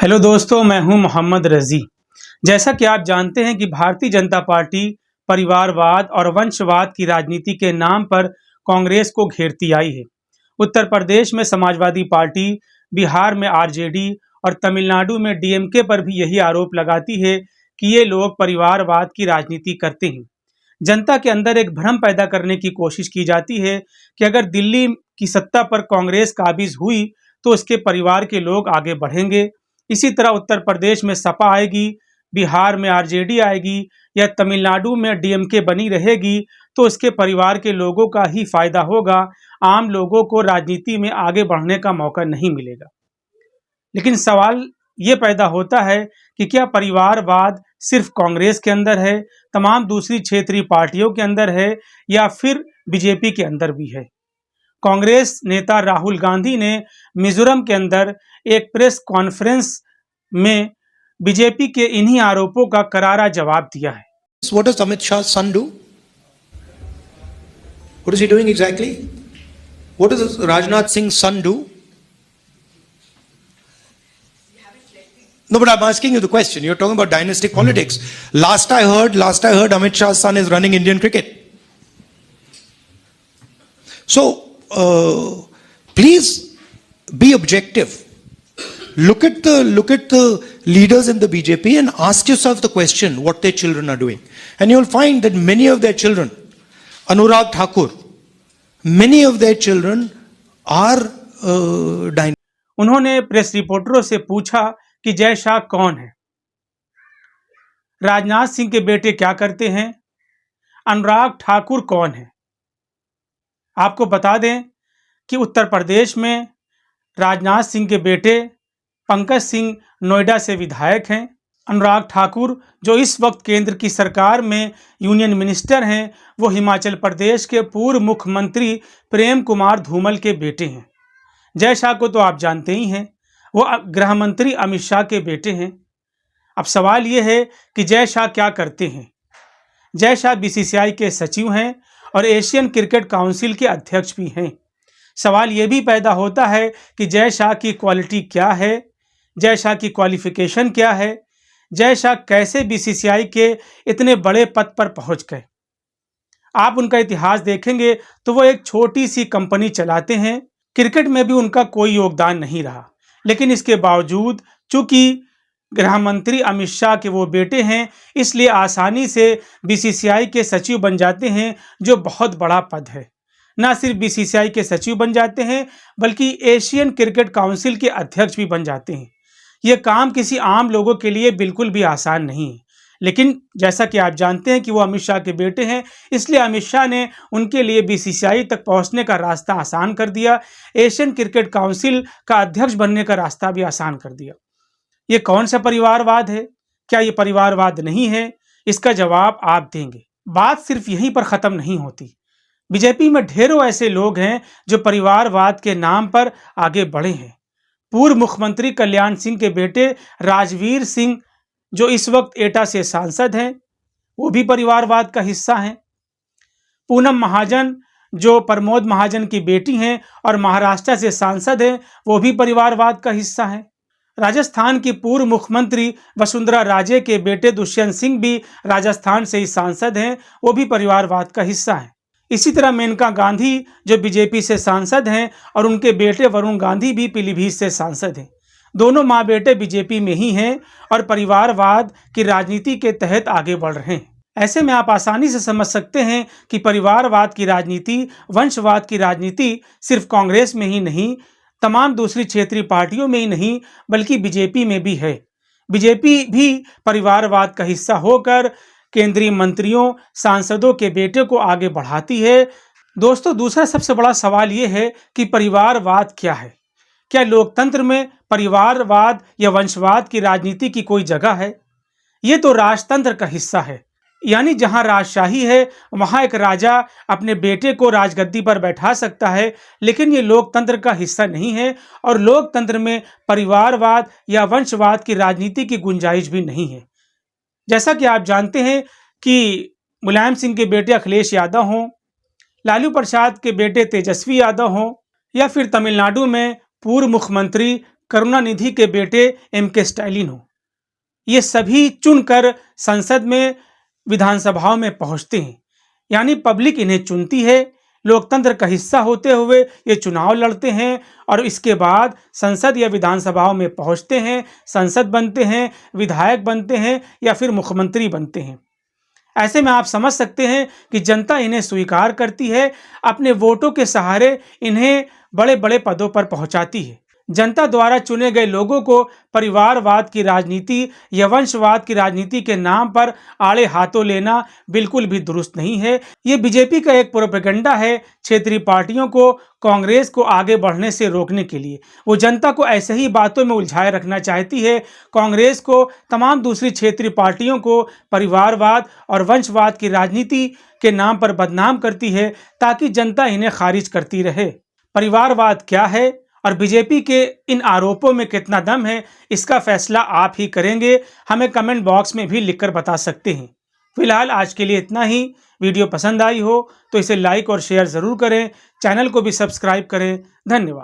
Hello दोस्तों, मैं हूं मोहम्मद रज़ी। जैसा कि आप जानते हैं कि भारतीय जनता पार्टी परिवारवाद और वंशवाद की राजनीति के नाम पर कांग्रेस को घेरती आई है। उत्तर प्रदेश में समाजवादी पार्टी, बिहार में आरजेडी और तमिलनाडु में डीएमके पर भी यही आरोप लगाती है कि ये लोग परिवारवाद की राजनीति करते हैं। जनता के अंदर एक भ्रम पैदा करने की कोशिश की जाती है कि अगर दिल्ली की सत्ता पर कांग्रेस काबिज हुई तो उसके परिवार के लोग आगे बढ़ेंगे। इसी तरह उत्तर प्रदेश में सपा आएगी, बिहार में आरजेडी आएगी या तमिलनाडु में डीएमके बनी रहेगी तो उसके परिवार के लोगों का ही फायदा होगा। आम लोगों को राजनीति में आगे बढ़ने का मौका नहीं मिलेगा। लेकिन सवाल ये पैदा होता है कि क्या परिवारवाद सिर्फ कांग्रेस के अंदर है, तमाम दूसरी क्षेत्रीय पार्टियों के अंदर है या फिर बीजेपी के अंदर भी है। कांग्रेस नेता राहुल गांधी ने मिजोरम के अंदर एक प्रेस कॉन्फ्रेंस में बीजेपी के इन्हीं आरोपों का करारा जवाब दिया है। What does Amit Shah's son do? What is he doing exactly? What does Rajnath Singh's son do? No, but I'm asking you the question. You're talking about dynastic politics. Last I heard, Amit Shah's son is running Indian cricket. So, please be objective. Look at the leaders in the BJP and ask yourself the question what their children are doing, and you'll find that many of their children, Anurag Thakur, many of their children are dynastic. उन्होंने press रिपोर्टरों से पूछा कि जय शाह कौन है, राजनाथ सिंह के बेटे क्या करते हैं, अनुराग ठाकुर कौन है। आपको बता दें कि उत्तर प्रदेश में राजनाथ सिंह के बेटे पंकज सिंह नोएडा से विधायक हैं। अनुराग ठाकुर जो इस वक्त केंद्र की सरकार में यूनियन मिनिस्टर हैं, वो हिमाचल प्रदेश के पूर्व मुख्यमंत्री प्रेम कुमार धूमल के बेटे हैं। जय शाह को तो आप जानते ही हैं, वो गृह मंत्री अमित शाह के बेटे हैं। अब सवाल ये है कि जय शाह क्या करते हैं। जय शाह बीसीसीआई के सचिव हैं और एशियन क्रिकेट काउंसिल के अध्यक्ष भी हैं। सवाल ये भी पैदा होता है कि जय शाह की क्वालिटी क्या है, जय शाह की क्वालिफिकेशन क्या है, जय शाह कैसे बीसीसीआई के इतने बड़े पद पर पहुंच गए। आप उनका इतिहास देखेंगे तो वो एक छोटी सी कंपनी चलाते हैं। क्रिकेट में भी उनका कोई योगदान नहीं रहा, लेकिन इसके बावजूद चूंकि गृह मंत्री अमित शाह के वो बेटे हैं, इसलिए आसानी से बीसीसीआई के सचिव बन जाते हैं, जो बहुत बड़ा पद है। ना सिर्फ बीसीसीआई के सचिव बन जाते हैं बल्कि एशियन क्रिकेट काउंसिल के अध्यक्ष भी बन जाते हैं। ये काम किसी आम लोगों के लिए बिल्कुल भी आसान नहीं है, लेकिन जैसा कि आप जानते हैं कि वो अमित शाह के बेटे हैं, इसलिए अमित शाह ने उनके लिए बीसीसीआई तक पहुंचने का रास्ता आसान कर दिया। एशियन क्रिकेट काउंसिल का अध्यक्ष बनने का रास्ता भी आसान कर दिया। ये कौन सा परिवारवाद है? क्या ये परिवारवाद नहीं है? इसका जवाब आप देंगे। बात सिर्फ यहीं पर ख़त्म नहीं होती। बीजेपी में ढेरों ऐसे लोग हैं जो परिवारवाद के नाम पर आगे बढ़े हैं। पूर्व मुख्यमंत्री कल्याण सिंह के बेटे राजवीर सिंह जो इस वक्त एटा से सांसद हैं, वो भी परिवारवाद का हिस्सा हैं। पूनम महाजन जो प्रमोद महाजन की बेटी हैं और महाराष्ट्र से सांसद हैं, वो भी परिवारवाद का हिस्सा हैं। राजस्थान की पूर्व मुख्यमंत्री वसुंधरा राजे के बेटे दुष्यंत सिंह भी राजस्थान से ही सांसद हैं, वो भी परिवारवाद का हिस्सा हैं। इसी तरह मेनका गांधी जो बीजेपी से सांसद हैं और उनके बेटे वरुण गांधी भी पीलीभीत से सांसद हैं। दोनों माँ बेटे बीजेपी में ही हैं और परिवारवाद की राजनीति के तहत आगे बढ़ रहे हैं। ऐसे में आप आसानी से समझ सकते हैं कि परिवारवाद की राजनीति, वंशवाद की राजनीति सिर्फ कांग्रेस में ही नहीं, तमाम दूसरी क्षेत्रीय पार्टियों में ही नहीं, बल्कि बीजेपी में भी है। बीजेपी भी परिवारवाद का हिस्सा होकर केंद्रीय मंत्रियों, सांसदों के बेटे को आगे बढ़ाती है। दोस्तों, दूसरा सबसे बड़ा सवाल ये है कि परिवारवाद क्या है? क्या लोकतंत्र में परिवारवाद या वंशवाद की राजनीति की कोई जगह है? ये तो राजतंत्र का हिस्सा है, यानी जहां राजशाही है वहां एक राजा अपने बेटे को राजगद्दी पर बैठा सकता है, लेकिन ये लोकतंत्र का हिस्सा नहीं है और लोकतंत्र में परिवारवाद या वंशवाद की राजनीति की गुंजाइश भी नहीं है। जैसा कि आप जानते हैं कि मुलायम सिंह के बेटे अखिलेश यादव हों, लालू प्रसाद के बेटे तेजस्वी यादव हों या फिर तमिलनाडु में पूर्व मुख्यमंत्री करुणानिधि के बेटे M.K. स्टालिन हो, ये सभी चुनकर संसद में, विधानसभाओं में पहुंचते हैं। यानी पब्लिक इन्हें चुनती है, लोकतंत्र का हिस्सा होते हुए ये चुनाव लड़ते हैं और इसके बाद संसद या विधानसभाओं में पहुंचते हैं, सांसद बनते हैं, विधायक बनते हैं या फिर मुख्यमंत्री बनते हैं। ऐसे में आप समझ सकते हैं कि जनता इन्हें स्वीकार करती है, अपने वोटों के सहारे इन्हें बड़े बड़े पदों पर पहुंचाती है। जनता द्वारा चुने गए लोगों को परिवारवाद की राजनीति या वंशवाद की राजनीति के नाम पर आड़े हाथों लेना बिल्कुल भी दुरुस्त नहीं है। ये बीजेपी का एक प्रोपेगेंडा है क्षेत्रीय पार्टियों को, कांग्रेस को आगे बढ़ने से रोकने के लिए। वो जनता को ऐसे ही बातों में उलझाए रखना चाहती है, कांग्रेस को, तमाम दूसरी क्षेत्रीय पार्टियों को परिवारवाद और वंशवाद की राजनीति के नाम पर बदनाम करती है ताकि जनता इन्हें खारिज करती रहे। परिवारवाद क्या है और बीजेपी के इन आरोपों में कितना दम है, इसका फैसला आप ही करेंगे। हमें कमेंट बॉक्स में भी लिखकर बता सकते हैं। फिलहाल आज के लिए इतना ही। वीडियो पसंद आई हो तो इसे लाइक और शेयर ज़रूर करें, चैनल को भी सब्सक्राइब करें। धन्यवाद।